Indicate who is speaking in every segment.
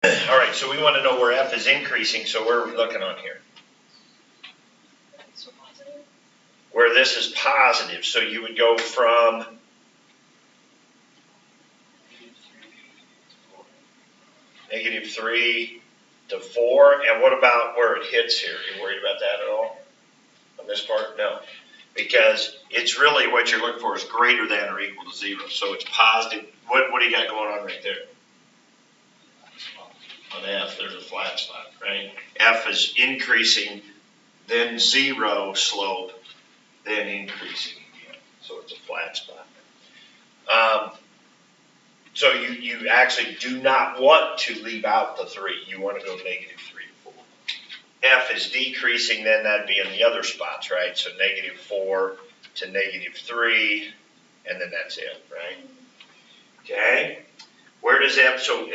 Speaker 1: All right, so we want to know where f is increasing, so where are we looking on here? Where this is positive, so you would go from -3 to 4, and what about where it hits here? Are you worried about that at all? On this part? No. Because it's really what you're looking for is greater than or equal to 0. So it's positive. What do you got going on right there? On F, there's a flat spot, right? F is increasing, then 0 slope, then increasing again. So it's a flat spot. So you actually do not want to leave out the 3. You want to go -3 to 4. F is decreasing, then that'd be in the other spots, right? So -4 to -3, and then that's it, right? Okay. Where does F, so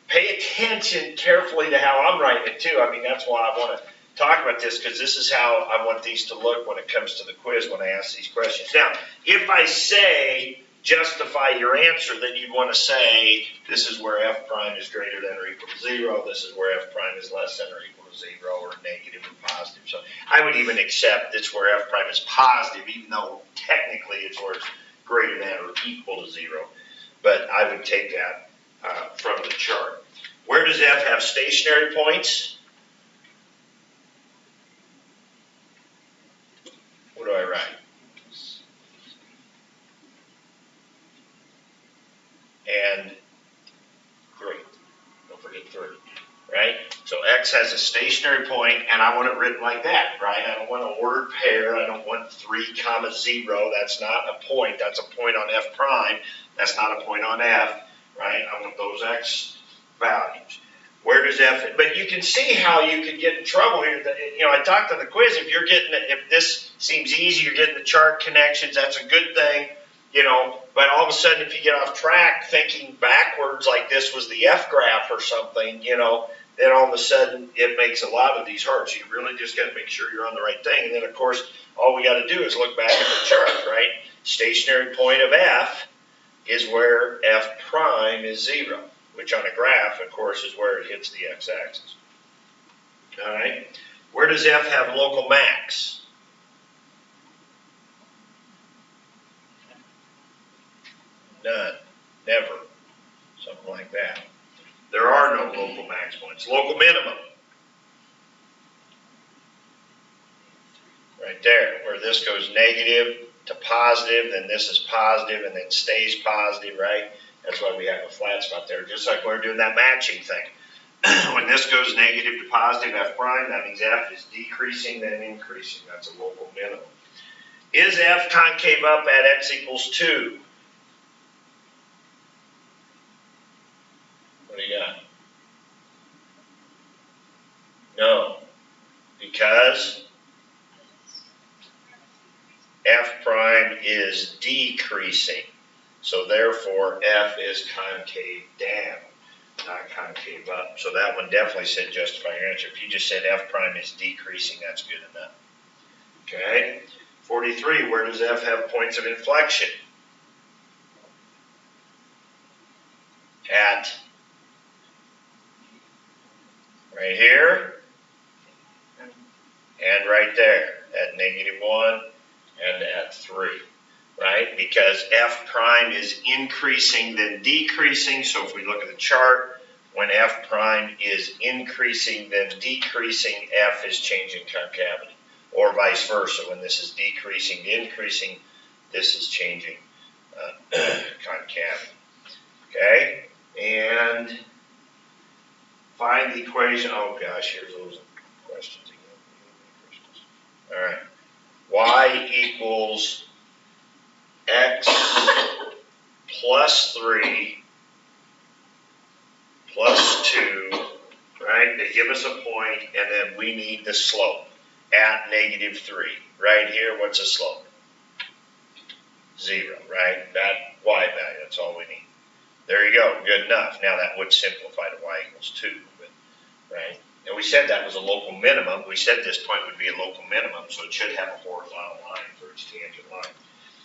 Speaker 1: pay attention carefully to how I'm writing it too. I mean, that's why I want to talk about this, because this is how I want these to look when it comes to the quiz when I ask these questions. Now, if I say justify your answer, then you'd want to say this is where f prime is greater than or equal to 0, this is where f prime is less than or equal to 0, or negative or positive. So I would even accept it's where f prime is positive, even though technically it's where it's greater than or equal to 0. But I would take that from the chart. Where does f have stationary points? What do I write? And 3. Don't forget 3, right? So x has a stationary point, and I want it written like that, right? I don't want a ordered pair. I don't want 3, 0. That's not a point. That's a point on f prime. That's not a point on f, right? I want those x values. Where does f, but you can see how you could get in trouble here. You know, I talked on the quiz, if this seems easy, you're getting the chart connections, that's a good thing. You know, but all of a sudden, if you get off track thinking backwards like this was the F graph or something, you know, then all of a sudden it makes a lot of these hard. So you really just got to make sure you're on the right thing. And then, of course, all we got to do is look back at the chart, right? Stationary point of F is where F prime is 0, which on a graph, of course, is where it hits the x-axis. All right? Where does F have local max? None, never, something like that. There are no local max points. Local minimum, right there, where this goes negative to positive, then this is positive, and then stays positive, right? That's why we have a flat spot there, just like we're doing that matching thing. When this goes negative to positive f prime, that means f is decreasing, then increasing. That's a local minimum. Is f concave up at x equals 2? What do you got? No, because f prime is decreasing. So therefore, f is concave down, not concave up. So that one definitely said justify your answer. If you just said f prime is decreasing, that's good enough. Okay, 43, where does f have points of inflection? At right here and right there at -1 and at 3, right? Because f prime is increasing then decreasing. So if we look at the chart, when f prime is increasing then decreasing, f is changing concavity, or vice versa. When this is decreasing to increasing, this is changing concavity. Okay, and find the equation. Oh gosh, here's those questions again. All right. Y equals x plus 3 plus 2, right? They give us a point, and then we need the slope at -3. Right here, what's the slope? 0, right? That y value, that's all we need. There you go, good enough. Now that would simplify to y equals 2, but, right? And we said that was a local minimum. We said this point would be a local minimum, so it should have a horizontal line for its tangent line.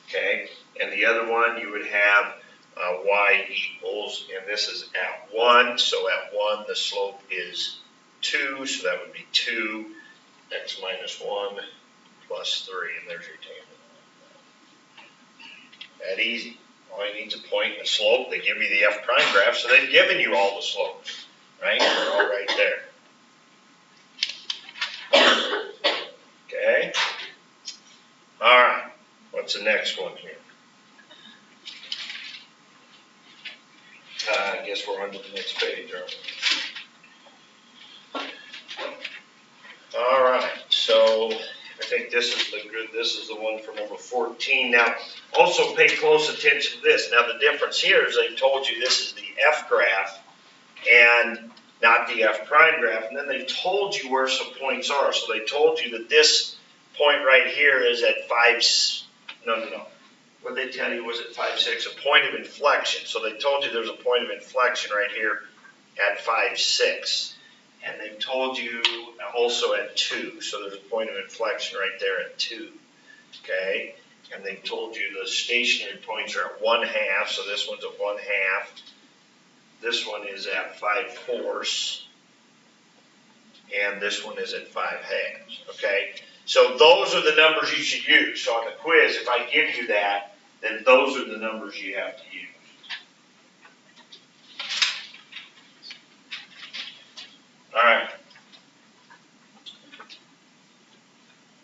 Speaker 1: Okay, and the other one, you would have y equals, and this is at 1, so at 1 the slope is 2, so that would be 2x minus 1 plus 3, and there's your tangent. That easy. All you need is a point and a slope. They give you the f prime graph, so they've given you all the slopes, right? They're all right there. Okay? All right. What's the next one here? I guess we're on to the next page, aren't we? All right. So I think this is the one for number 14. Now, also pay close attention to this. Now, the difference here is they've told you this is the f graph and not the f prime graph, and then they've told you where some points are. So they told you that this point right here is at 5. No. What did they tell you was at 5, 6? A point of inflection. So they told you there's a point of inflection right here at 5, 6. And they've told you also at 2, so there's a point of inflection right there at 2, okay? And they've told you the stationary points are at 1/2, so this one's at 1/2. This one is at 5/4, and this one is at 5/2, okay? So those are the numbers you should use. So on the quiz, if I give you that, then those are the numbers you have to use. All right.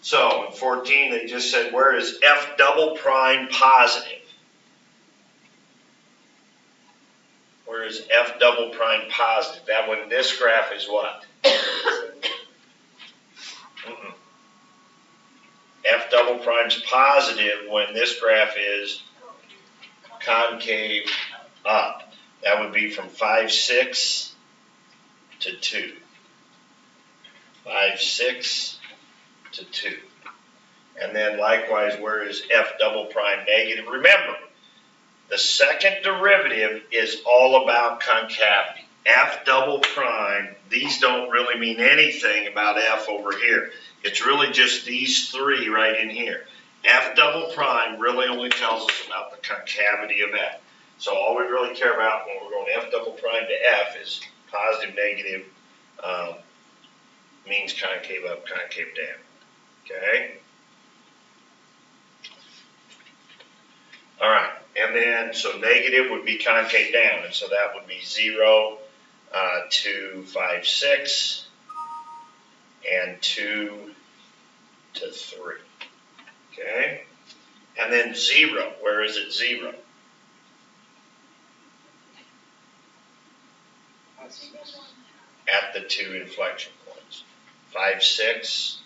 Speaker 1: So in 14, they just said, where is f double prime positive? Where is f double prime positive? That one, this graph is what? F double prime's positive when this graph is concave up. That would be from 5, 6 to 2. 5, 6 to 2. And then likewise, where is f double prime negative? Remember, the second derivative is all about concavity. F double prime, these don't really mean anything about f over here. It's really just these three right in here. F double prime really only tells us about the concavity of f. So all we really care about when we're going f double prime to f is positive, negative, means concave up, concave down. Okay? All right. And then, so negative would be concave down. And so that would be 0 to 5, 6, and 2 to 3. Okay? And then 0. Where is it 0? At the 2 inflection points. 5, 6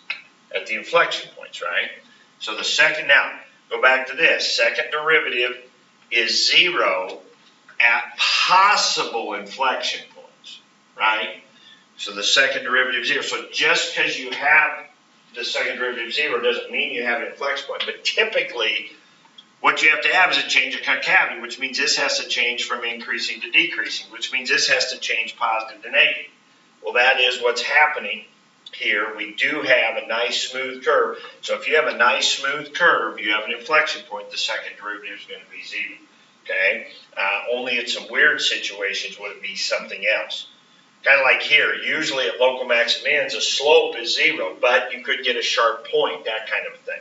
Speaker 1: at the inflection points, right? So the second, now, go back to this. Second derivative is 0 at possible inflection points, right? So the second derivative is 0. So just because you have the second derivative 0 doesn't mean you have an inflection point. But typically, what you have to have is a change of concavity, which means this has to change from increasing to decreasing, which means this has to change positive to negative. Well, that is what's happening here. We do have a nice smooth curve. So if you have a nice smooth curve, you have an inflection point, the second derivative is going to be 0. Okay? Only in some weird situations would it be something else. Kind of like here, usually at local max and mins, the slope is 0, but you could get a sharp point, that kind of thing.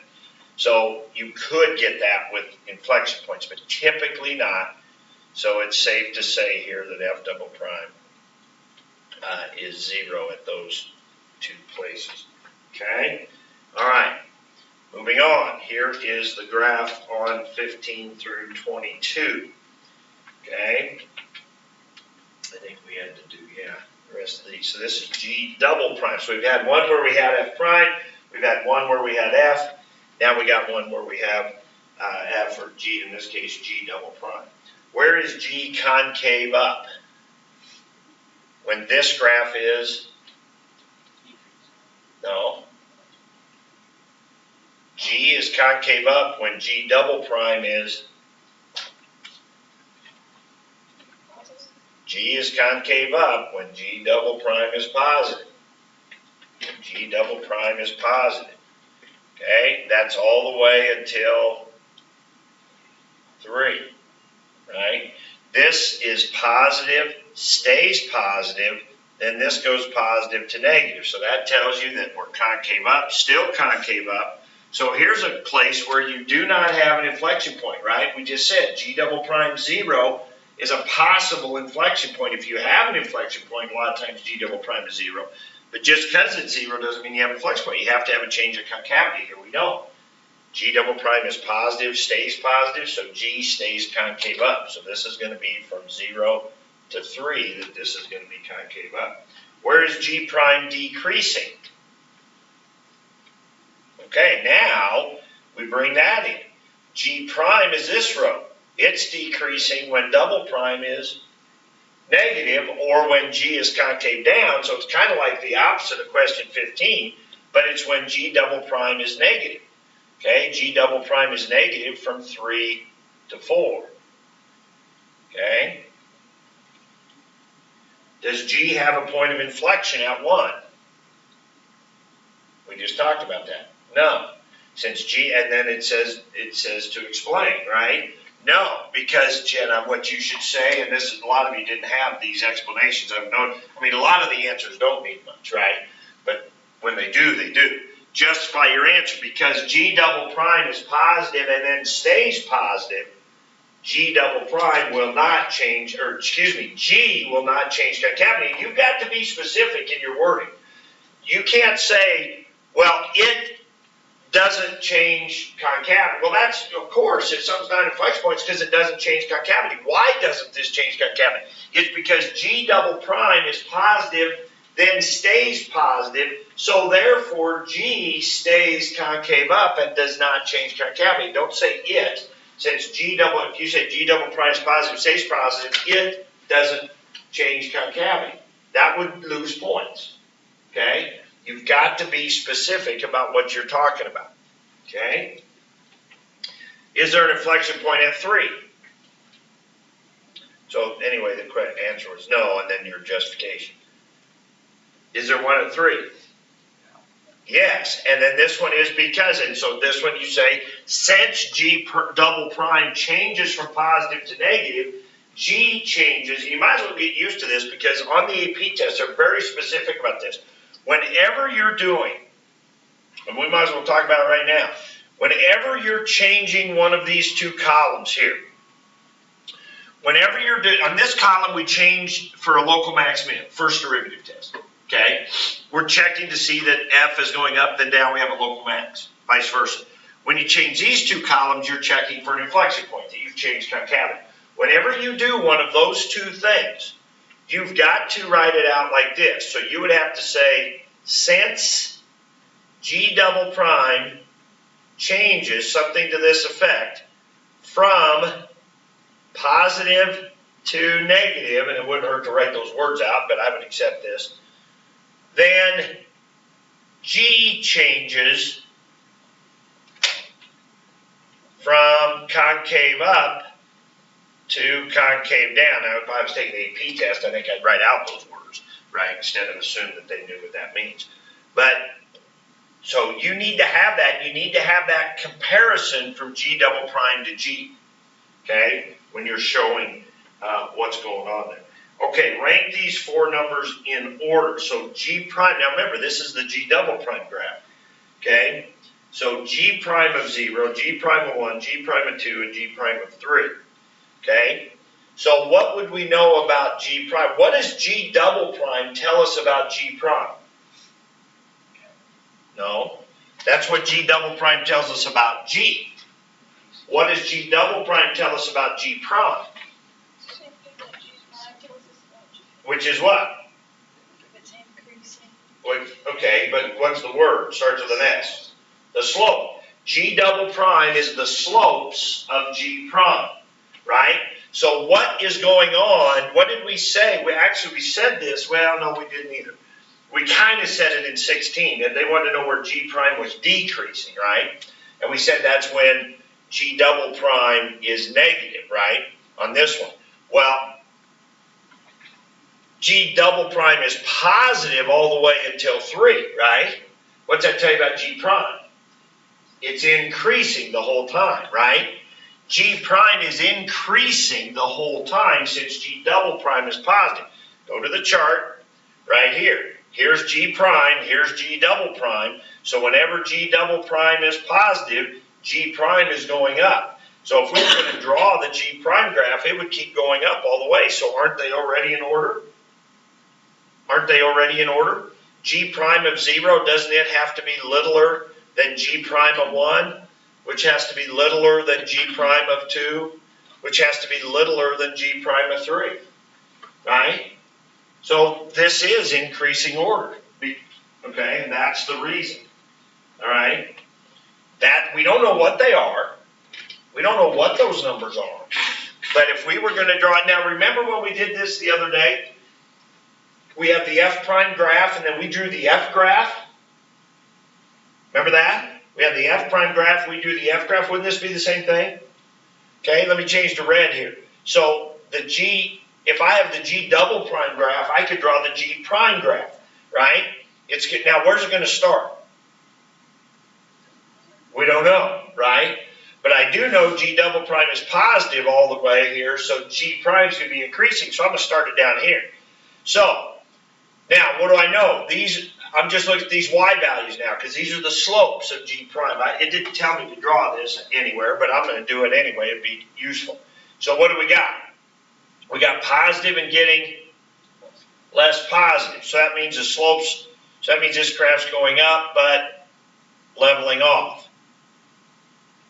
Speaker 1: So you could get that with inflection points, but typically not. So it's safe to say here that f double prime is 0 at those two places. Okay? All right. Moving on. Here is the graph on 15 through 22. Okay? I think we had to do, the rest of these. So this is G double prime. So we've had one where we had F prime. We've had one where we had F. Now we got one where we have F or G, in this case, G double prime. Where is G concave up? When this graph is? No. G is concave up when G double prime is? G is concave up when G double prime is positive. G double prime is positive. Okay, that's all the way until 3, right? This is positive, stays positive, then this goes positive to negative. So that tells you that we're concave up, still concave up. So here's a place where you do not have an inflection point, right? We just said G double prime 0 is a possible inflection point. If you have an inflection point, a lot of times G double prime is 0. But just because it's 0 doesn't mean you have an inflection point. You have to have a change of concavity. Here we don't. G double prime is positive, stays positive, so G stays concave up. So this is going to be from 0 to 3 that this is going to be concave up. Where is G prime decreasing? Okay, now we bring that in. G prime is this row. It's decreasing when double prime is negative or when G is concave down. So it's kind of like the opposite of question 15, but it's when G double prime is negative. Okay, G double prime is negative from 3 to 4. Okay. Does G have a point of inflection at 1? We just talked about that. No. Since G, and then it says to explain, right? No, because Jenna, what you should say, and this is a lot of you didn't have these explanations. I've known. I mean, a lot of the answers don't mean much, right? But when they do, they do. Justify your answer because G double prime is positive and then stays positive. G double prime will not change, or excuse me, G will not change concavity. You've got to be specific in your wording. You can't say, well, it doesn't change concavity. Well, that's, of course, if something's not inflection points because it doesn't change concavity. Why doesn't this change concavity? It's because G double prime is positive, then stays positive, so therefore G stays concave up and does not change concavity. Don't say it. Since if you say G double prime is positive, stays positive, it doesn't change concavity. That would lose points. Okay? You've got to be specific about what you're talking about. Okay? Is there an inflection point at 3? So anyway, the correct answer was no, and then your justification. Is there one at 3? Yes, and then this one is because, and so this one you say, since G double prime changes from positive to negative, G changes. You might as well get used to this because on the AP test, they're very specific about this. Whenever you're doing, and we might as well talk about it right now, whenever you're changing one of these two columns here, whenever you're doing, on this column we change for a local max min, first derivative test. Okay, we're checking to see that F is going up, then down we have a local max, vice versa. When you change these two columns, you're checking for an inflection point that you've changed concavity. Whenever you do one of those two things, you've got to write it out like this. So you would have to say, since G double prime changes, something to this effect, from positive to negative, and it wouldn't hurt to write those words out, but I would accept this, then G changes from concave up to concave down. Now, if I was taking the AP test, I think I'd write out those words, right, instead of assume that they knew what that means. But, so you need to have that. You need to have that comparison from G double prime to G, okay, when you're showing what's going on there. Okay, rank these 4 numbers in order. So G prime, now remember, this is the G double prime graph, okay? So G prime of 0, G prime of 1, G prime of 2, and G prime of 3, okay? So what would we know about G prime? What does G double prime tell us about G prime? No, that's what G double prime tells us about G. What does G double prime tell us about G prime? Which is what?
Speaker 2: It's increasing.
Speaker 1: Okay, but what's the word? Starts with an S. The slope. G double prime is the slopes of G prime, right? So what is going on? What did we say? We said this. Well, no, we didn't either. We kind of said it in 16, and they wanted to know where G prime was decreasing, right? And we said that's when G double prime is negative, right? On this one. Well, G double prime is positive all the way until 3, right? What's that tell you about G prime? It's increasing the whole time, right? G prime is increasing the whole time since G double prime is positive. Go to the chart right here. Here's G prime, here's G double prime. So whenever G double prime is positive, G prime is going up. So if we were going to draw the G prime graph, it would keep going up all the way. So aren't they already in order? Aren't they already in order? G prime of 0, doesn't it have to be littler than G prime of 1? Which has to be littler than G prime of 2? Which has to be littler than G prime of 3? Right? So this is increasing order. Okay, and that's the reason. All right? That we don't know what they are. We don't know what those numbers are. But if we were going to draw it, now remember when we did this the other day? We have the F prime graph and then we drew the F graph. Remember that? We have the F prime graph, we drew the F graph. Wouldn't this be the same thing? Okay, let me change to red here. So the G, if I have the G double prime graph, I could draw the G prime graph, right? Now where's it going to start? We don't know, right? But I do know G double prime is positive all the way here, so G prime is going to be increasing, so I'm going to start it down here. So, now what do I know? I'm just looking at these Y values now, because these are the slopes of G prime. It didn't tell me to draw this anywhere, but I'm going to do it anyway. It'd be useful. So what do we got? We got positive and getting less positive. So that means the slopes, so that means this graph's going up, but leveling off.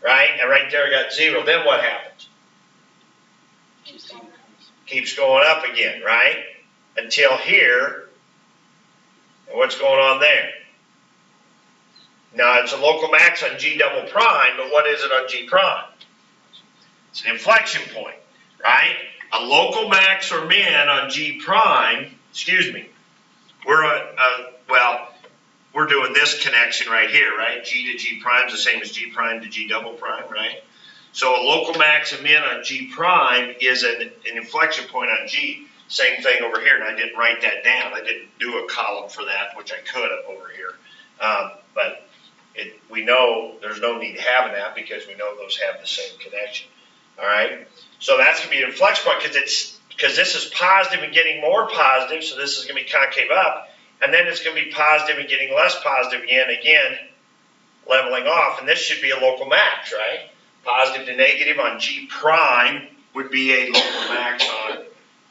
Speaker 1: Right? And right there I got 0. Then what happens? Keeps going up again, right? Until here. And what's going on there? Now it's a local max on G double prime, but what is it on G prime? It's an inflection point, right? A local max or min on G prime, excuse me, we're doing this connection right here, right? G to G prime is the same as G prime to G double prime, right? So a local max and min on G prime is an inflection point on G. Same thing over here, and I didn't write that down. I didn't do a column for that, which I could have over here. But we know there's no need to having that because we know those have the same connection. All right? So that's going to be an inflection point because this is positive and getting more positive, so this is going to be concave up. And then it's going to be positive and getting less positive again, leveling off. And this should be a local max, right? Positive to negative on G prime would be a local max on,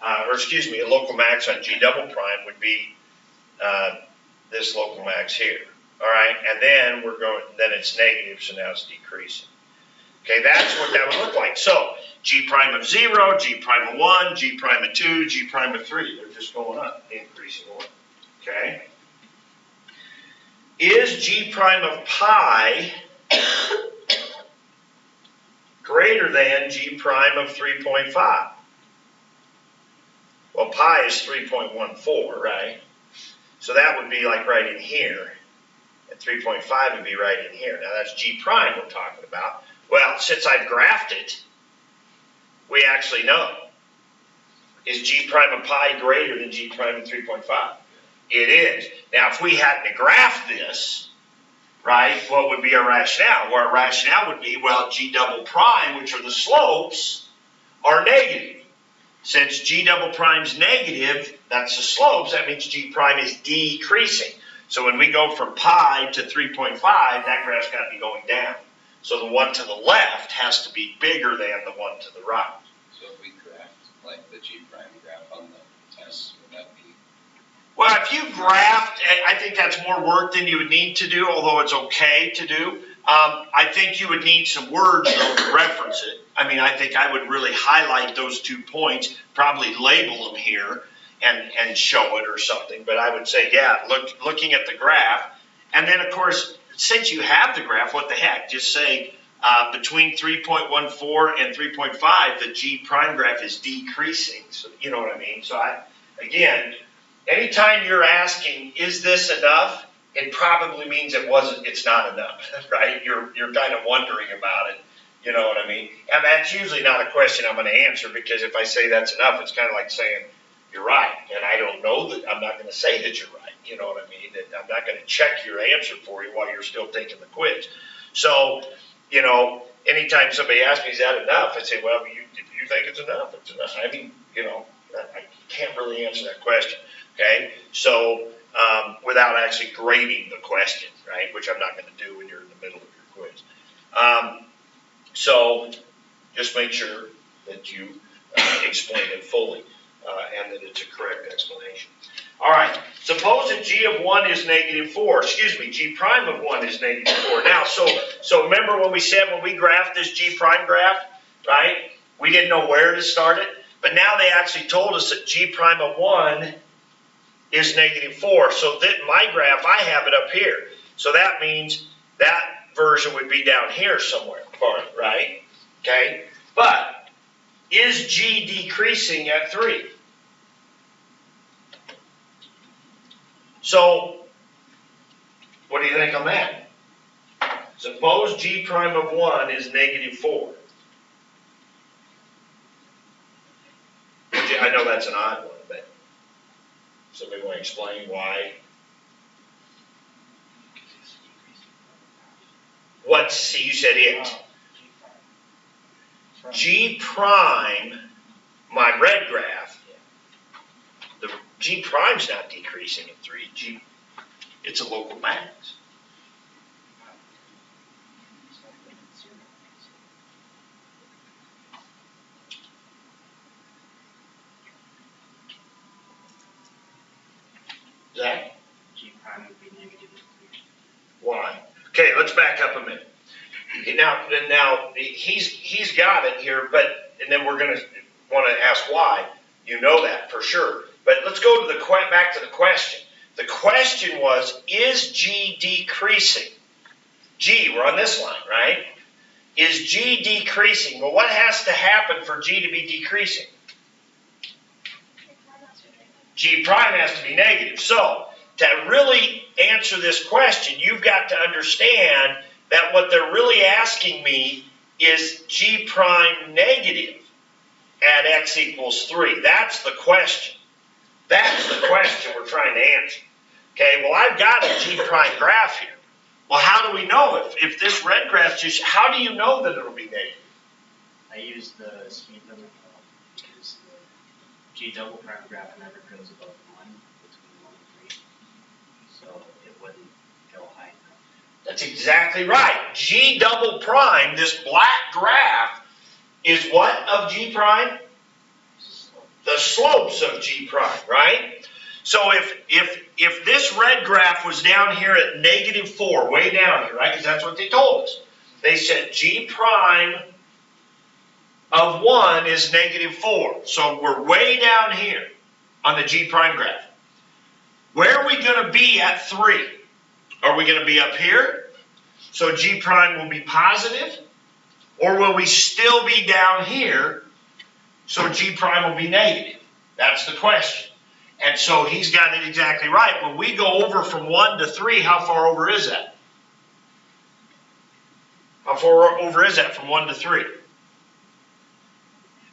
Speaker 1: a local max on G double prime would be this local max here. All right, and then then it's negative, so now it's decreasing. Okay, that's what that would look like. So G prime of 0, G prime of 1, G prime of 2, G prime of 3. They're just going up, increasing order. Okay. Is G prime of pi greater than G prime of 3.5? Well, pi is 3.14, right? So that would be like right in here. And 3.5 would be right in here. Now that's G prime we're talking about. Well, since I've graphed it, we actually know. Is G prime of pi greater than G prime of 3.5? It is. Now, if we had to graph this, right, what would be our rationale? Well, our rationale would be, well, G double prime, which are the slopes, are negative. Since G double prime's negative, that's the slopes, that means G prime is decreasing. So when we go from pi to 3.5, that graph's got to be going down. So the one to the left has to be bigger than the one to the right.
Speaker 3: So if we graphed like the G prime graph on the test, would that be?
Speaker 1: Well, if you graphed, I think that's more work than you would need to do, although it's okay to do. I think you would need some words though to reference it. I mean, I think I would really highlight those 2 points, probably label them here and show it or something. But I would say, yeah, looking at the graph. And then, of course, since you have the graph, what the heck? Just say between 3.14 and 3.5, the G prime graph is decreasing. So you know what I mean? So again, anytime you're asking, is this enough? It probably means it's not enough, right? You're kind of wondering about it. You know what I mean? And that's usually not a question I'm going to answer, because if I say that's enough, it's kind of like saying, you're right. And I don't know that, I'm not going to say that you're right. You know what I mean? That I'm not going to check your answer for you while you're still taking the quiz. So, you know, anytime somebody asks me, is that enough? I say, well, if you think it's enough, it's enough. I mean, I can't really answer that question, okay? So, without actually grading the question, right, which I'm not gonna do when you're in the middle of your quiz. So, just make sure that you explain it fully, and that it's a correct explanation. All right, suppose that g of 1 is -4, g prime of 1 is -4. Now, so remember when we said when we graphed this g prime graph, right, we didn't know where to start it, but now they actually told us that g prime of 1 is -4, so that my graph, I have it up here. So that means that version would be down here somewhere, right? Okay, but is g decreasing at 3? So, what do you think on that? Suppose g prime of 1 is -4. I know that's an odd one, but somebody want to explain why? See, you said it. G prime, my red graph, the G prime's not decreasing at 3. It's a local max. Zach?
Speaker 4: G prime would be -3.
Speaker 1: Why? Okay, let's back up a minute. Now he's got it here, and then we're going to want to ask why. You know that for sure. But let's go to back to the question. The question was, is G decreasing? G, we're on this line, right? Is G decreasing? Well, what has to happen for G to be decreasing? G prime has to be negative. So, to really answer this question, you've got to understand that what they're really asking me is G prime negative at x equals 3. That's the question. That's the question we're trying to answer. Okay, well, I've got a G prime graph here. Well, how do we know if this red graph just, how do you know that it'll be negative?
Speaker 4: I use the speed limit. Use the G double prime graph never goes above 1, between 1 and 3. So it wouldn't go high enough.
Speaker 1: That's exactly right. G double prime, this black graph, is what of G prime? The slopes of G prime, right? So if this red graph was down here at -4, way down here, right? Because that's what they told us. They said G prime of 1 is -4. So we're way down here on the G prime graph. Where are we going to be at 3? Are we going to be up here? So G prime will be positive? Or will we still be down here? So G prime will be negative? That's the question. And so he's got it exactly right. When we go over from 1 to 3, how far over is that? How far over is that from 1 to 3?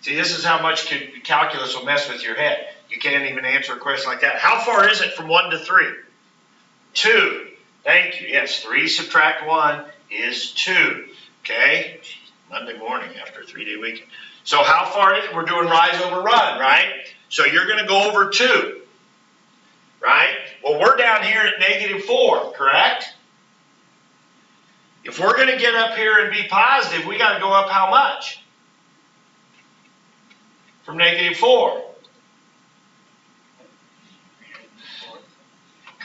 Speaker 1: See, this is how much calculus will mess with your head. You can't even answer a question like that. How far is it from 1 to 3? 2. Thank you. Yes, 3 subtract 1 is 2. Okay? Monday morning after a 3-day weekend. So how far is it? We're doing rise over run, right? So you're going to go over 2, right? Well, we're down here at -4, correct? If we're going to get up here and be positive, we got to go up how much? From -4.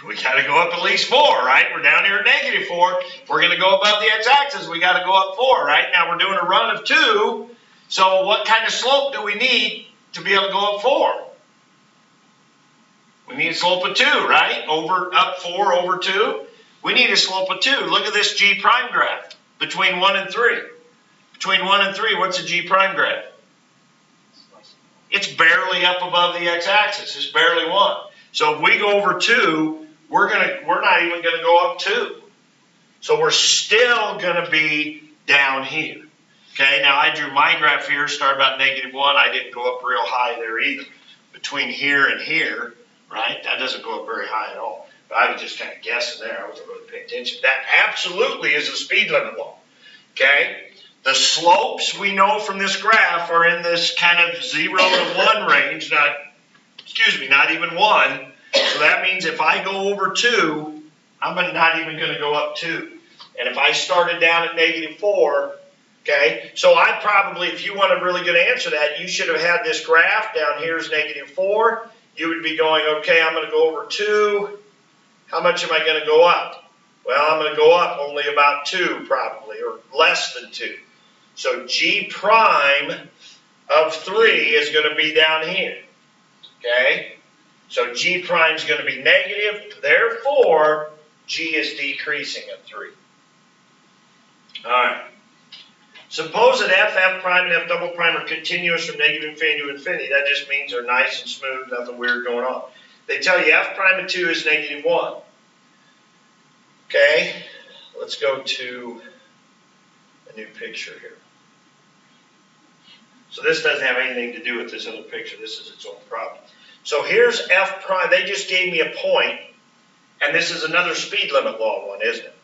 Speaker 1: We got to go up at least 4, right? We're down here at -4. If we're going to go above the x-axis, we got to go up 4, right? Now we're doing a run of 2. So what kind of slope do we need to be able to go up 4? We need a slope of 2, right? Up 4 over 2. We need a slope of 2. Look at this G prime graph between 1 and 3. Between 1 and 3, what's a G prime graph? It's barely up above the x-axis. It's barely 1. So if we go over 2, we're not even going to go up 2. So we're still going to be down here. Okay, now I drew my graph here, started about -1. I didn't go up real high there either. Between here and here, right? That doesn't go up very high at all. But I was just kind of guessing there. I wasn't really paying attention. That absolutely is a speed limit law. Okay? The slopes we know from this graph are in this kind of 0 to 1 range, not even 1. So that means if I go over 2, I'm not even going to go up 2. And if I started down at -4, okay, so I probably, if you want a really good answer to that, you should have had this graph down here is -4. You would be going, okay, I'm going to go over 2. How much am I going to go up? Well, I'm going to go up only about 2 probably, or less than 2. So G prime of 3 is going to be down here, okay? So G prime is going to be negative, therefore G is decreasing at 3. All right. Suppose that F prime and F double prime are continuous from -infinity to infinity. That just means they're nice and smooth, nothing weird going on. They tell you F prime of 2 is -1. Okay, let's go to a new picture here. So this doesn't have anything to do with this other picture. This is its own problem. So here's F prime. They just gave me a point, and this is another speed limit law one, isn't it?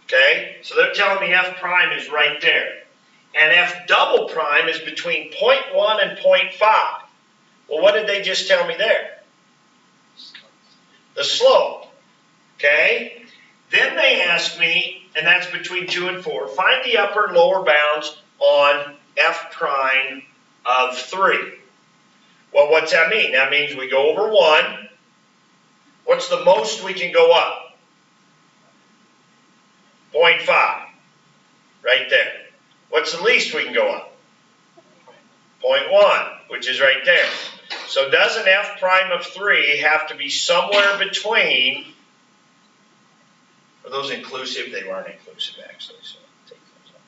Speaker 1: Okay, so they're telling me F prime is right there. And F double prime is between 0.1 and 0.5. Well, what did they just tell me there? The slope. Okay? Then they asked me, and that's between 2 and 4, find the upper and lower bounds on F prime of 3. Well, what's that mean? That means we go over 1. What's the most we can go up? 0.5. Right there. What's the least we can go up? 0.1, which is right there. So doesn't F prime of 3 have to be somewhere between, are those inclusive? They aren't inclusive actually, so I'll take those off.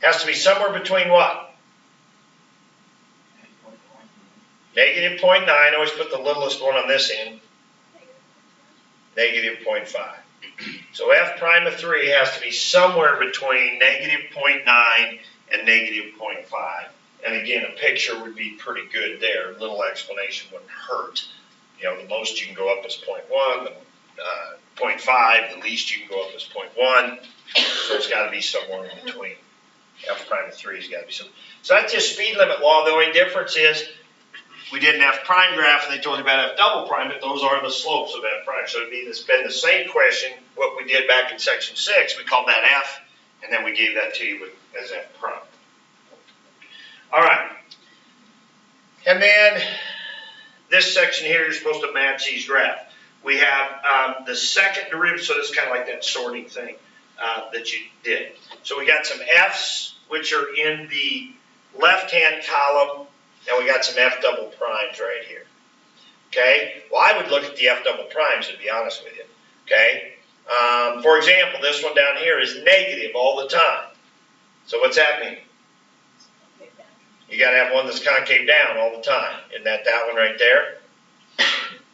Speaker 1: Has to be somewhere between what? -0.9, always put the littlest one on this end. -0.5. So F prime of 3 has to be somewhere between -0.9 and -0.5. And again, a picture would be pretty good there. A little explanation wouldn't hurt. You know, the most you can go up is 0.1, the 0.5, the least you can go up is 0.1. So it's got to be somewhere in between. F prime of 3 has got to be somewhere. So that's just speed limit law. The only difference is we did an F prime graph and they told you about F double prime, but those are the slopes of F prime. So it's been the same question, what we did back in section 6, we called that F, and then we gave that to you as F prime. All right. And then this section here, you're supposed to match these graphs. We have the second derivative, so this is kind of like that sorting thing that you did. So we got some F's, which are in the left-hand column, and we got some F double primes right here. Okay? Well, I would look at the F double primes, to be honest with you. Okay? For example, this one down here is negative all the time. So what's that mean? You got to have one that's concave down all the time. Isn't that one right there?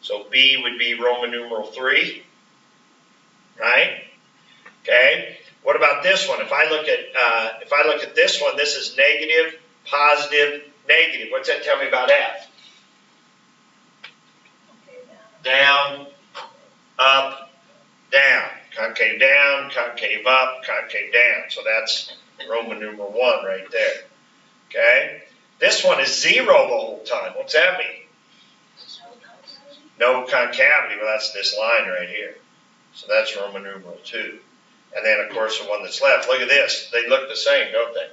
Speaker 1: So B would be Roman numeral 3. Right? Okay? What about this one? If I look at this one, this is negative, positive, negative. What's that tell me about F? Down, up, down. Concave down, concave up, concave down. So that's Roman numeral 1 right there. Okay? This one is 0 the whole time. What's that mean? No concavity. Well, that's this line right here. So that's Roman numeral 2. And then, of course, the one that's left. Look at this. They look the same, don't they?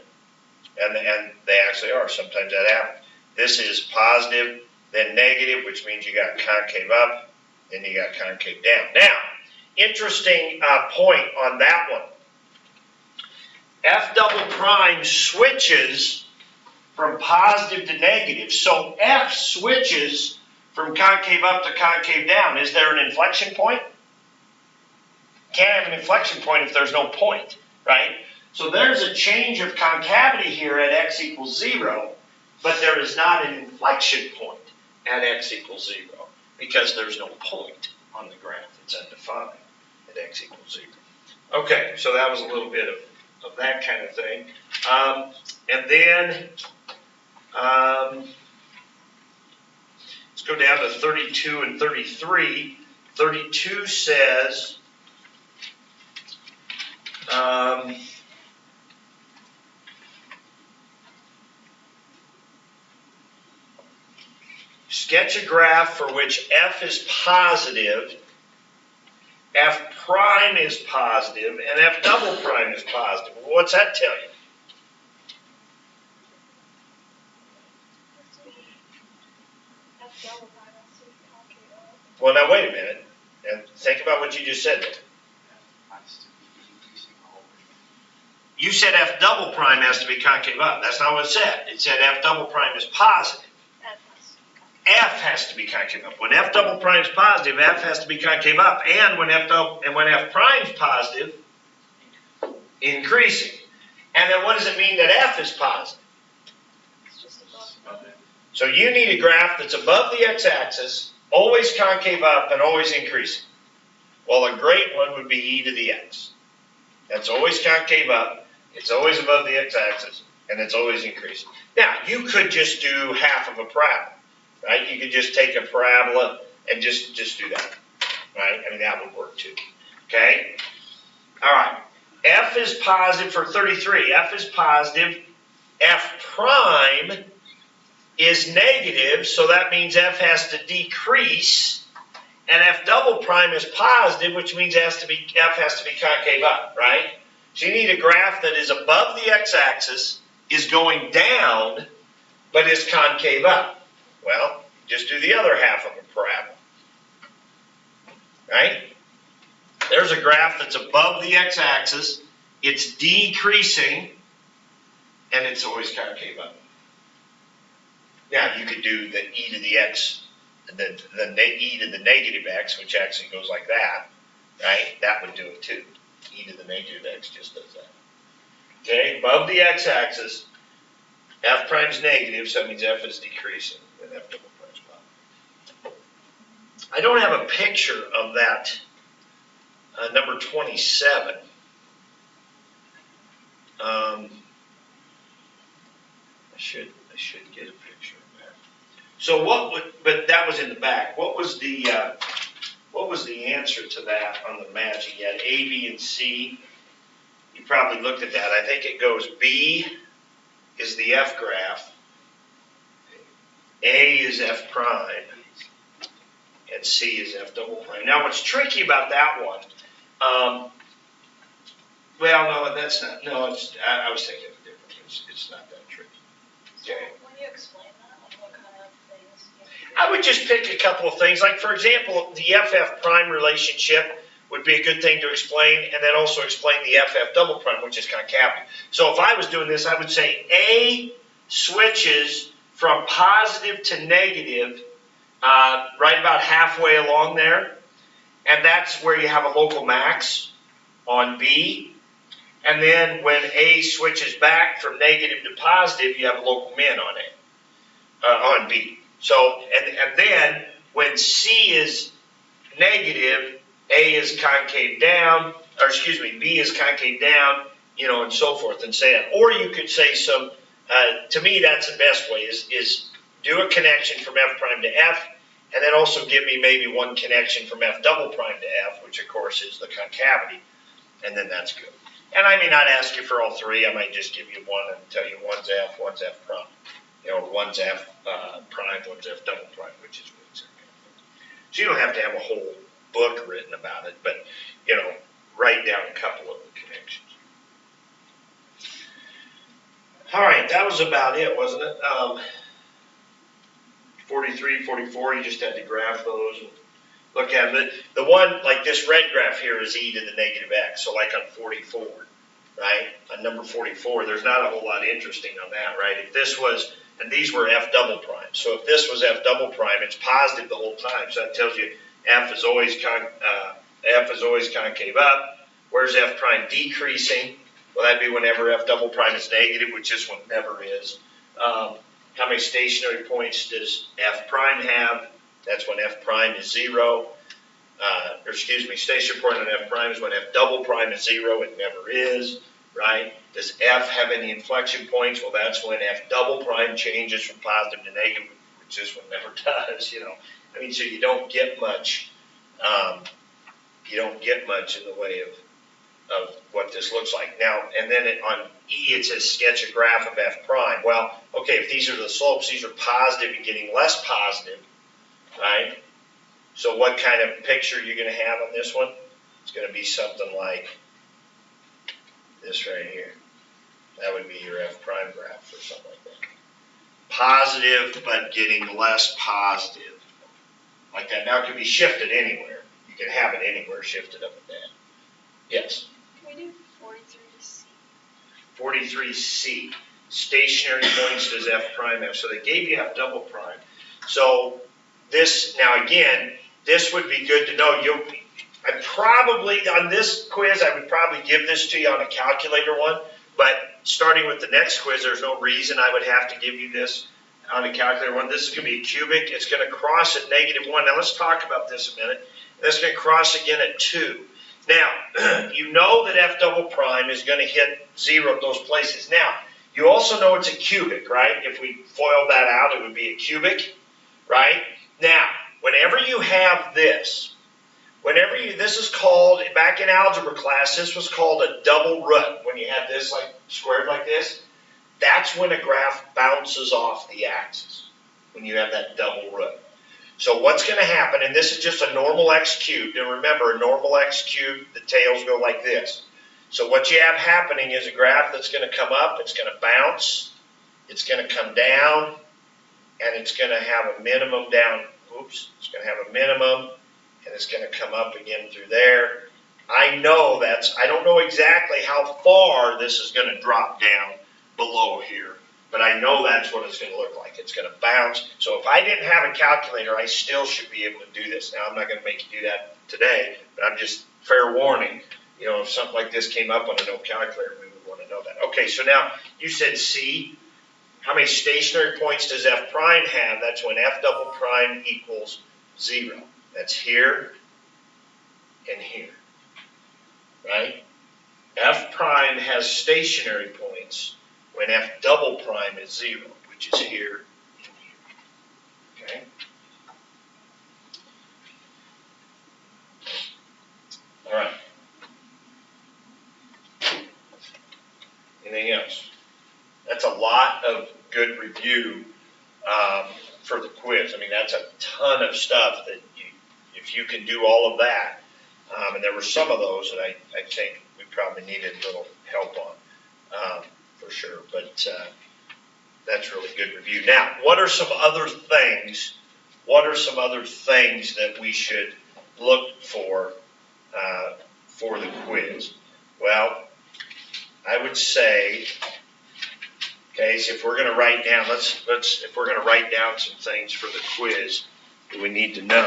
Speaker 1: And they actually are. Sometimes that happens. This is positive, then negative, which means you got concave up, then you got concave down. Now, interesting point on that one. F double prime switches from positive to negative. So F switches from concave up to concave down. Is there an inflection point? Can't have an inflection point if there's no point, right? So there's a change of concavity here at x equals 0, but there is not an inflection point at x equals 0 because there's no point on the graph. It's undefined at x equals 0. Okay, so that was a little bit of that kind of thing. And then let's go down to 32 and 33. 32 says, sketch a graph for which f is positive, f prime is positive, and f double prime is positive. Well, what's that tell you?
Speaker 2: F double prime has to be concave up.
Speaker 1: Well, now wait a minute, and think about what you just said there.
Speaker 4: Has to be increasing always.
Speaker 1: You said f double prime has to be concave up. That's not what it said. It said f double prime is positive.
Speaker 2: F has to be concave
Speaker 1: F has to be concave up. When f double prime is positive, f has to be concave up. And when f prime is positive, increasing. And then what does it mean that f is positive?
Speaker 2: It's just above
Speaker 4: Above
Speaker 2: the.
Speaker 4: it.
Speaker 1: So you need a graph that's above the x-axis, always concave up, and always increasing. Well, a great one would be e to the x. That's always concave up, it's always above the x-axis, and it's always increasing. Now, you could just do half of a parabola, right? You could just take a parabola and just do that, right? I mean, that would work too, okay? All right, f is positive for 33. F is positive. F prime is negative, so that means f has to decrease. And f double prime is positive, which means f has to be concave up, right? So you need a graph that is above the x-axis, is going down, but is concave up. Well, just do the other half of a parabola, right? There's a graph that's above the x-axis, it's decreasing, and it's always concave up. Now, you could do the e to the x, the e to the negative x, which actually goes like that, right? That would do it too. E to the negative x just does that. Okay, above the x-axis, f prime's negative, so that means f is decreasing, and f double prime's positive. I don't have a picture of that number 27. I should get a picture of that. So but that was in the back. What was the answer to that on the matching? You had A, B, and C. You probably looked at that. I think it goes B is the F graph, A is F prime, and C is F double prime. Now, what's tricky about that one? Well, no, that's not. No, I was thinking of it differently. It's not that tricky.
Speaker 2: So
Speaker 1: Okay.
Speaker 2: when you explain that, like what kind of things?
Speaker 1: I would just pick a couple of things. Like, for example, the FF prime relationship would be a good thing to explain, and then also explain the FF double prime, which is concavity. So if I was doing this, I would say A switches from positive to negative right about halfway along there, and that's where you have a local max on B. And then when A switches back from negative to positive, you have a local min on A, on B. So, and then when C is negative, A is concave down, or excuse me, B is concave down, you know, and so forth and so on. Or you could say some, to me that's the best way, is do a connection from F prime to F, and then also give me maybe one connection from F double prime to F, which of course is the concavity, and then that's good. And I may not ask you for all three, I might just give you one and tell you one's F prime. You know, one's F prime, one's F double prime, which is what it's in. So you don't have to have a whole book written about it, but, you know, write down a couple of the connections. All right, that was about it, wasn't it? 43, 44, you just had to graph those and look at them. The one, like this red graph here, is e to the negative x. So like on 44, right? On number 44, there's not a whole lot interesting on that, right? If this was, and these were f double prime. So if this was f double prime, it's positive the whole time. So that tells you f is always concave up. Where's f prime decreasing? Well, that'd be whenever f double prime is negative, which this one never is. How many stationary points does f prime have? That's when f prime is 0. Or excuse me, stationary point on f prime is when f double prime is 0. It never is, right? Does f have any inflection points? Well, that's when f double prime changes from positive to negative, which this one never does, you know. I mean, so you don't get much, in the way of what this looks like. Now, and then on E, it says sketch a graph of f prime. Well, okay, if these are the slopes, these are positive and getting less positive, right? So what kind of picture are you gonna have on this one? It's gonna be something like this right here. That would be your F prime graph or something like that. Positive, but getting less positive. Like that. Now it can be shifted anywhere. You can have it anywhere, shifted up and down. Yes?
Speaker 2: Can we do 43C?
Speaker 1: 43C. Stationary points does F prime have. So they gave you F double prime. So this, now again, this would be good to know. I probably, on this quiz, I would probably give this to you on a calculator one, but starting with the next quiz, there's no reason I would have to give you this on a calculator one. This is going to be a cubic. It's going to cross at -1. Now let's talk about this a minute. That's going to cross again at 2. Now, you know that F double prime is going to hit 0 at those places. Now, you also know it's a cubic, right? If we FOIL that out, it would be a cubic, right? Now, whenever you have this, this is called, back in algebra class, this was called a double root. When you have this like squared like this, that's when a graph bounces off the axis, when you have that double root. So what's going to happen, and this is just a normal x cubed, and remember, a normal x cubed, the tails go like this. So what you have happening is a graph that's going to come up, it's going to bounce, it's going to come down, and it's going to have a minimum down, it's going to have a minimum, and it's going to come up again through there. I don't know exactly how far this is going to drop down below here, but I know that's what it's going to look like. It's going to bounce. So if I didn't have a calculator, I still should be able to do this. Now, I'm not going to make you do that today, but I'm just fair warning. You know, if something like this came up on a no calculator, we would want to know that. Okay, so now you said C. How many stationary points does F prime have? That's when F double prime equals 0. That's here and here, right? F prime has stationary points when F double prime is 0, which is here and here, okay? All right. Anything else? That's a lot of good review for the quiz. I mean, that's a ton of stuff that if you can do all of that, and there were some of those that I think we probably needed a little help on, for sure, but that's really good review. Now, what are some other things that we should look for the quiz? Well, I would say, okay, so if we're going to write down, if we're going to write down some things for the quiz that we need to know.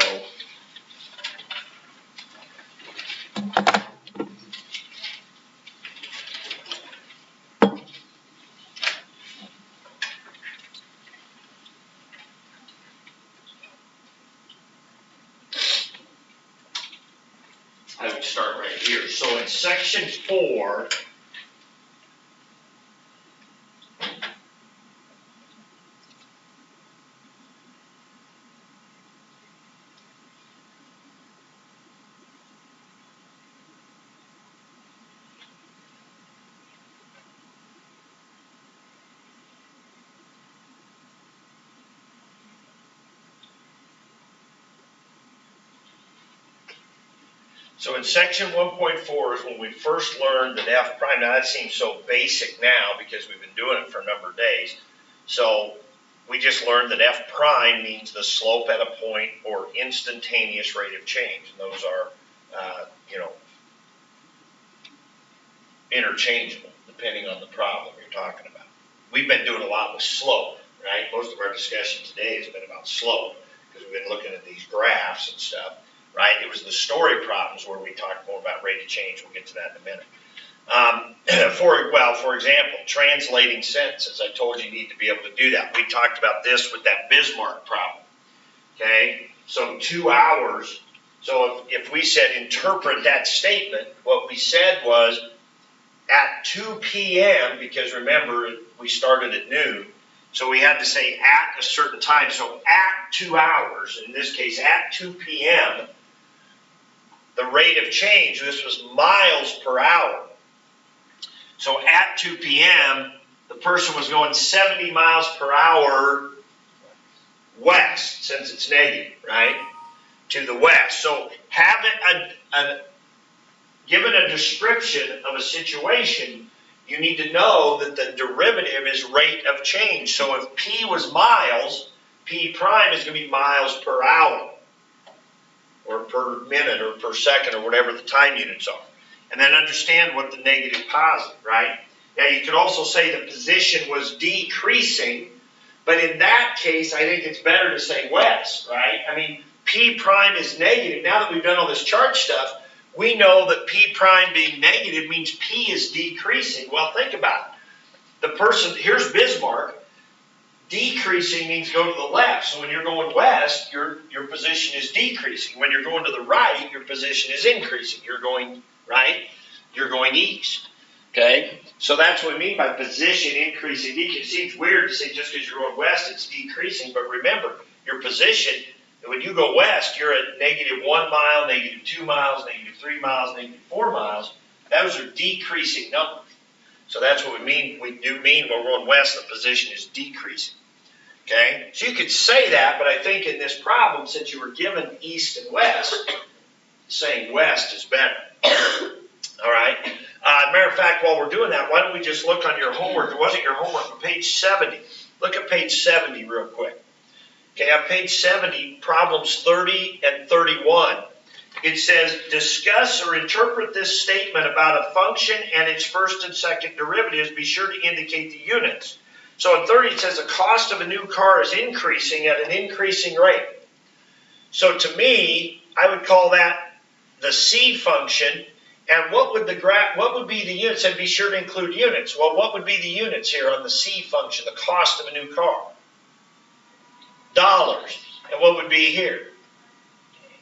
Speaker 1: I would start right here. So in section 4, so in section 1.4 is when we first learned that F prime, now that seems so basic now because we've been doing it for a number of days. So we just learned that F prime means the slope at a point or instantaneous rate of change. And those are, interchangeable depending on the problem you're talking about. We've been doing a lot with slope, right? Most of our discussion today has been about slope because we've been looking at these graphs and stuff. Right? It was the story problems where we talked more about rate of change. We'll get to that in a minute. For example, translating sentences. I told you need to be able to do that. We talked about this with that Bismarck problem. Okay? So 2 hours. So if we said interpret that statement, what we said was at 2 p.m., because remember, we started at noon, so we had to say at a certain time. So at 2 hours, in this case at 2 p.m., the rate of change, this was miles per hour. So at 2 p.m., the person was going 70 miles per hour west, since it's negative, right? To the west. So have it given a description of a situation, you need to know that the derivative is rate of change. So if P was miles, P prime is going to be miles per hour, or per minute, or per second, or whatever the time units are. And then understand what the negative positive, right? Now you could also say the position was decreasing, but in that case, I think it's better to say west, right? I mean, P prime is negative. Now that we've done all this charge stuff, we know that P prime being negative means P is decreasing. Well, think about it. The person, here's Bismarck. Decreasing means go to the left. So when you're going west, your position is decreasing. When you're going to the right, your position is increasing. You're going right, you're going east. Okay? So that's what we mean by position increasing. It seems weird to say just because you're going west, it's decreasing. But remember, your position, when you go west, you're at -1 mile, -2 miles, -3 miles, -4 miles. Those are decreasing numbers. So that's what we mean. We do mean when we're going west, the position is decreasing. Okay? So you could say that, but I think in this problem, since you were given east and west, saying west is better. All right? Matter of fact, while we're doing that, why don't we just look on your homework? It wasn't your homework, but page 70. Look at page 70 real quick. Okay, on page 70, problems 30 and 31. It says, discuss or interpret this statement about a function and its first and second derivatives. Be sure to indicate the units. So in 30, it says the cost of a new car is increasing at an increasing rate. So to me, I would call that the C function. And what would be the units? And be sure to include units. Well, what would be the units here on the C function, the cost of a new car? Dollars. And what would be here?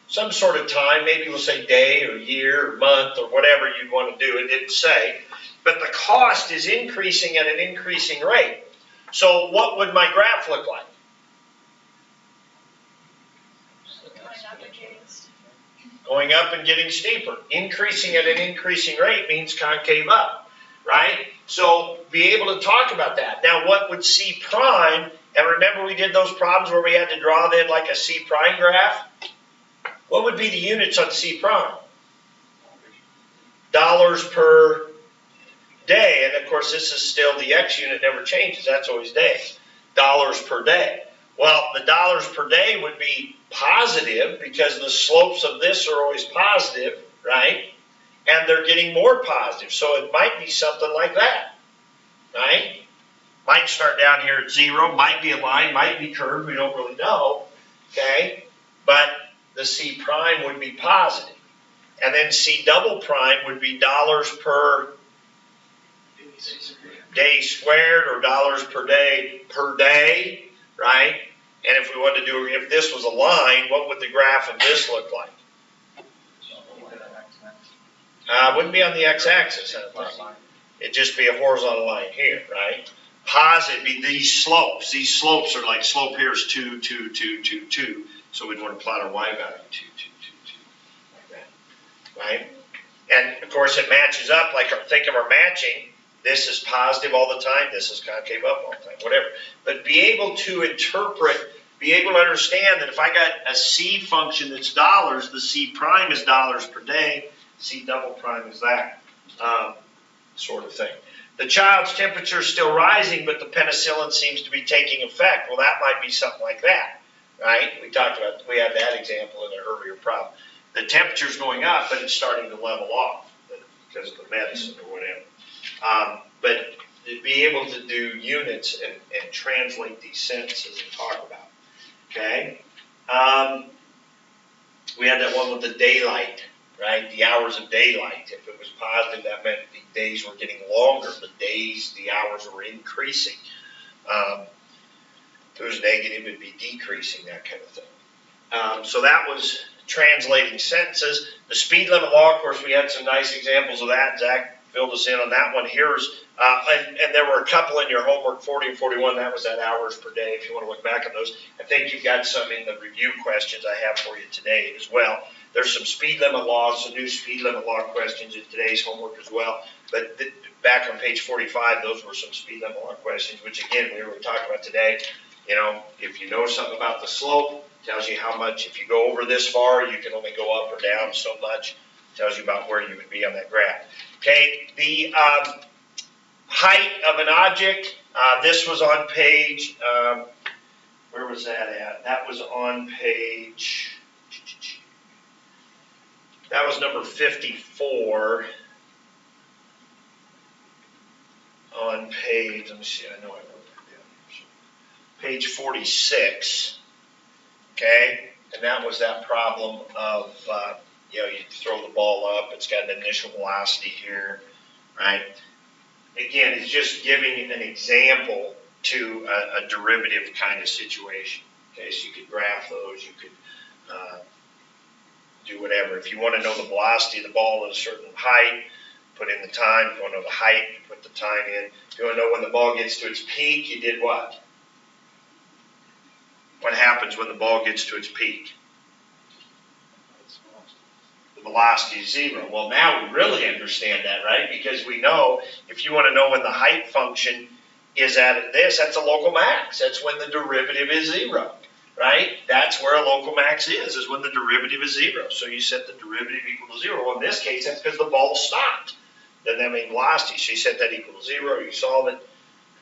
Speaker 1: Some sort of time, maybe we'll say day or year or month or whatever you'd want to do. It didn't say. But the cost is increasing at an increasing rate. So what would my graph look like? Going up and getting steeper. Increasing at an increasing rate means concave up, right? So be able to talk about that. Now what would C prime, and remember we did those problems where we had to draw then like a C prime graph? What would be the units on C prime? Dollars per day. And of course this is still the X unit never changes. That's always day. Dollars per day. Well, the dollars per day would be positive because the slopes of this are always positive, right? And they're getting more positive. So it might be something like that, right? Might start down here at 0, might be a line, might be curved, we don't really know, okay? But the C prime would be positive. And then C double prime would be dollars per day squared or dollars per day, right? And if we wanted to do, if this was a line, what would the graph of this look like? Wouldn't be on the x-axis. It'd just be a horizontal line here, right? Positive be these slopes. These slopes are like slope here is 2, 2, 2, 2, 2. So we'd want to plot our y value 2, 2, 2, 2, like that, right? And of course it matches up like think of our matching. This is positive all the time. This is concave up all the time, whatever. But be able to interpret, be able to understand that if I got a C function that's dollars, the C prime is dollars per day. C double prime is that sort of thing. The child's temperature is still rising, but the penicillin seems to be taking effect. Well, that might be something like that, right? We had that example in an earlier problem. The temperature's going up, but it's starting to level off because of the medicine or whatever. But to be able to do units and translate these sentences and talk about, okay? We had that one with the daylight, right? The hours of daylight. If it was positive, that meant the days were getting longer. The hours were increasing. If it was negative, it'd be decreasing, that kind of thing. So that was translating sentences. The speed limit law, of course, we had some nice examples of that. Zach filled us in on that one. Here's, and there were a couple in your homework, 40 and 41. That was at hours per day, if you want to look back at those. I think you've got some in the review questions I have for you today as well. There's some speed limit laws, some new speed limit law questions in today's homework as well. But back on page 45, those were some speed limit law questions, which again, we were talking about today. You know, if you know something about the slope, tells you how much, if you go over this far, you can only go up or down so much. Tells you about where you would be on that graph. Okay, the height of an object, this was on page, where was that at? That was on page, that was number 54 on page, let me see, I know I wrote that down here. Page 46, okay? And that was that problem of, you know, you throw the ball up, it's got an initial velocity here, right? Again, it's just giving an example to a derivative kind of situation. Okay, so you could graph those, you could do whatever. If you want to know the velocity of the ball at a certain height, put in the time. If you want to know the height, you put the time in. If you want to know when the ball gets to its peak, you did what? What happens when the ball gets to its peak? The velocity is zero. Well, now we really understand that, right? Because we know if you want to know when the height function is at this, that's a local max. That's when the derivative is zero, right? That's where a local max is when the derivative is zero. So you set the derivative equal to zero. Well, in this case, that's because the ball stopped. Doesn't have any velocity. So you set that equal to zero, you solve it,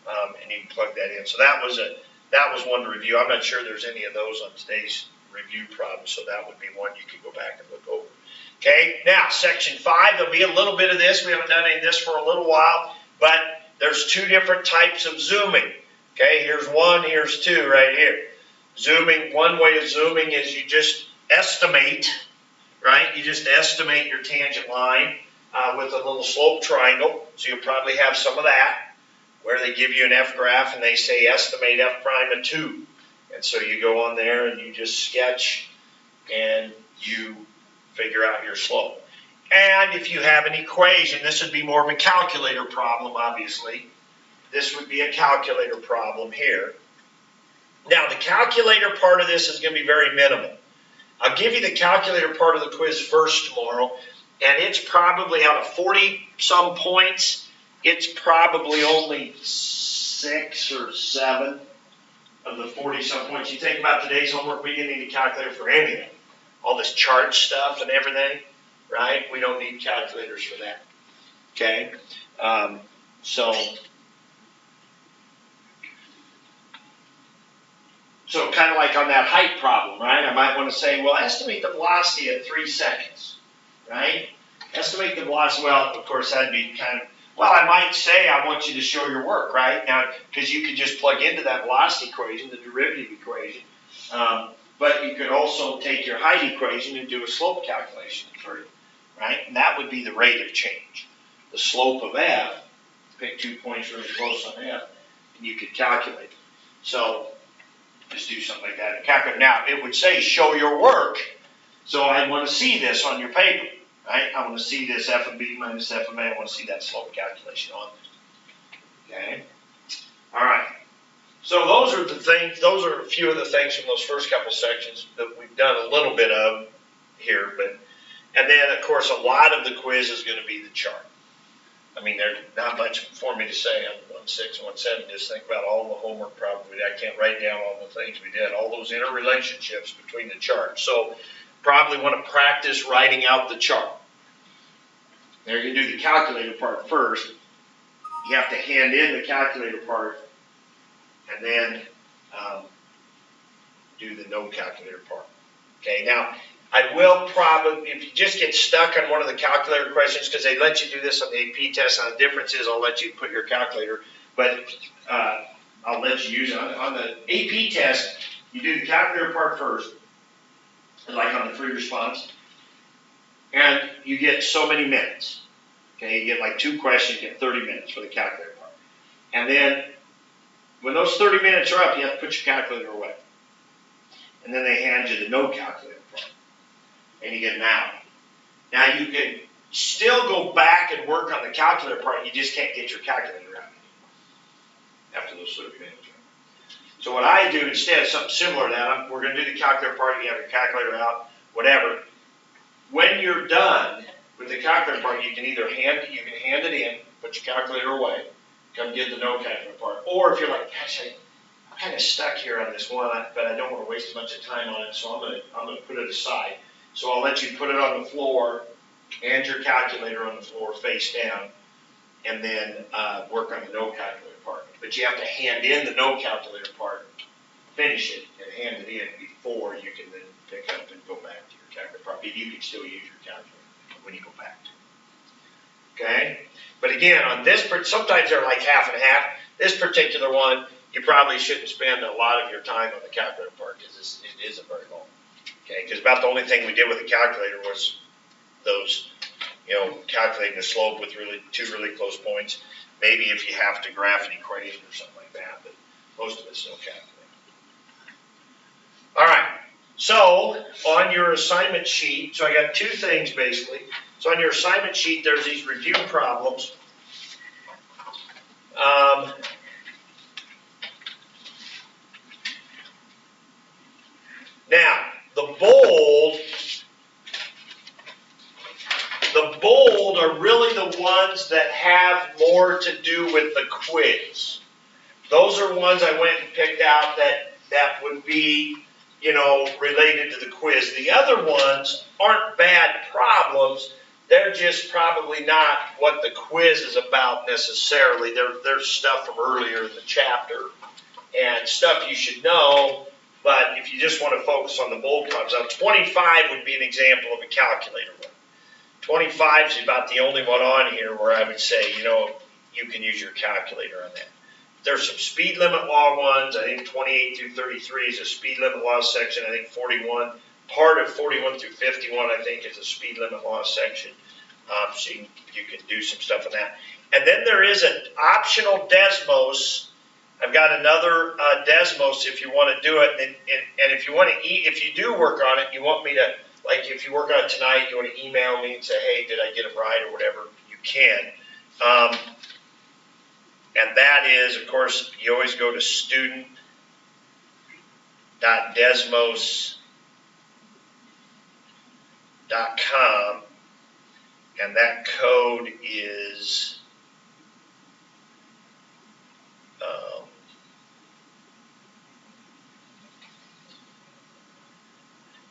Speaker 1: and you can plug that in. So that was one to review. I'm not sure there's any of those on today's review problem, so that would be one you could go back and look over. Okay, now section 5, there'll be a little bit of this. We haven't done any of this for a little while, but there's two different types of zooming. Okay, here's one, here's two right here. Zooming, one way of zooming is you just estimate, right? You just estimate your tangent line with a little slope triangle. So you'll probably have some of that where they give you an F graph and they say estimate F prime of 2. And so you go on there and you just sketch and you figure out your slope. And if you have an equation, this would be more of a calculator problem, obviously. This would be a calculator problem here. Now, the calculator part of this is going to be very minimal. I'll give you the calculator part of the quiz first tomorrow, and it's probably out of 40-some points, it's probably only 6 or 7 of the 40-some points. You think about today's homework, we didn't need a calculator for anything. All this chart stuff and everything, right? We don't need calculators for that, okay? So kind of like on that height problem, right? I might want to say, well, estimate the velocity at 3 seconds, right? Estimate the velocity, well, of course, that'd be kind of, well, I might say I want you to show your work, right? Now, because you could just plug into that velocity equation, the derivative equation, but you could also take your height equation and do a slope calculation for you, right? And that would be the rate of change. The slope of F, pick 2 points really close on F, and you could calculate it. So just do something like that and calculate. Now, it would say show your work, so I want to see this on your paper, right? I want to see this F of B minus F of A. I want to see that slope calculation on it. Okay? All right. So those are the things, those are a few of the things from those first couple sections that we've done a little bit of here. And then, of course, a lot of the quiz is going to be the chart. I mean, there's not much for me to say on 1.6 and 1.7. Just think about all the homework problems we did. I can't write down all the things we did, all those interrelationships between the charts. So probably want to practice writing out the chart. There you do the calculator part first. You have to hand in the calculator part and then do the no calculator part. Okay, now I will probably, if you just get stuck on one of the calculator questions, because they let you do this on the AP test, on the difference is I'll let you put your calculator, but I'll let you use it. On the AP test, you do the calculator part first, like on the free response, and you get so many minutes. Okay, you get like 2 questions, you get 30 minutes for the calculator part. And then when those 30 minutes are up, you have to put your calculator away. And then they hand you the no calculator part. And you get an hour. Now you can still go back and work on the calculator part, you just can't get your calculator out after those 30 minutes. So what I do instead is something similar to that. We're going to do the calculator part, you have your calculator out, whatever. When you're done with the calculator part, you can either hand it in, put your calculator away, come get the no calculator part. Or if you're like, gosh, I'm kinda stuck here on this one, but I don't wanna waste a bunch of time on it, so I'm gonna put it aside. So I'll let you put it on the floor and your calculator on the floor face down, and then, work on the no calculator part. But you have to hand in the no calculator part, finish it, and hand it in before you can then pick up and go back to your calculator part. But you can still use your calculator when you go back to it. Okay? But again, on this, sometimes they're like half and half. This particular one, you probably shouldn't spend a lot of your time on the calculator part, because it isn't very long. Okay? Because about the only thing we did with the calculator was those, calculating the slope with two really close points. Maybe if you have to graph an equation or something like that, but most of it's no calculator. All right, so on your assignment sheet, so I got two things basically. So on your assignment sheet, there's these review problems. Now, the bold are really the ones that have more to do with the quiz. Those are ones I went and picked out that would be, related to the quiz. The other ones aren't bad problems. They're just probably not what the quiz is about necessarily. They're stuff from earlier in the chapter and stuff you should know. But if you just want to focus on the bold problems, now 25 would be an example of a calculator one. 25 is about the only one on here where I would say, you can use your calculator on that. There's some speed limit law ones. I think 28 through 33 is a speed limit law section. I think 41, part of 41 through 51, I think, is a speed limit law section. So you can do some stuff on that. And then there is an optional Desmos. I've got another Desmos if you want to do it. And if you want to, if you do work on it, you want me to, like if you work on it tonight, you want to email me and say, hey, did I get it right or whatever, you can. And that is, of course, you always go to student.desmos.com, and that code is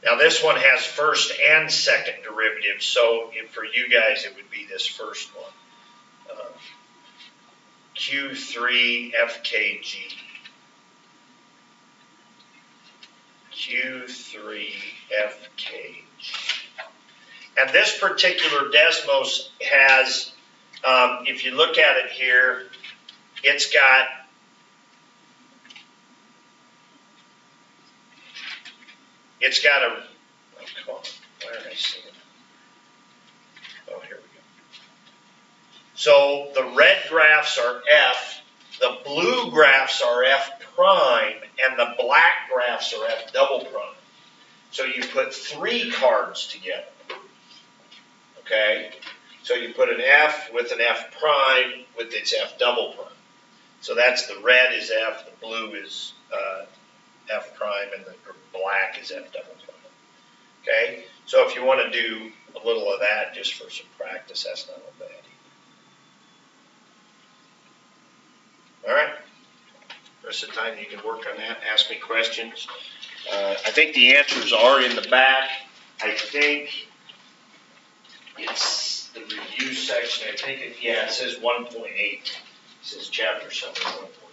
Speaker 1: now this one has first and second derivatives, so for you guys it would be this first one. Q3FKG. Q3FKG. And this particular Desmos has, if you look at it here, it's got a, oh, come on, where did I see it? Oh, here we go. So the red graphs are F, the blue graphs are F prime, and the black graphs are F double prime. So you put three cards together, okay? So you put an F with an F prime with its F double prime. So that's the red is F, the blue is F prime, and the black is F double prime, okay? So if you want to do a little of that just for some practice, that's not bad either. All right, rest of the time you can work on that, ask me questions. I think the answers are in the back. I think it's the review section. I think it says 1.8. It says chapter summary 1.8.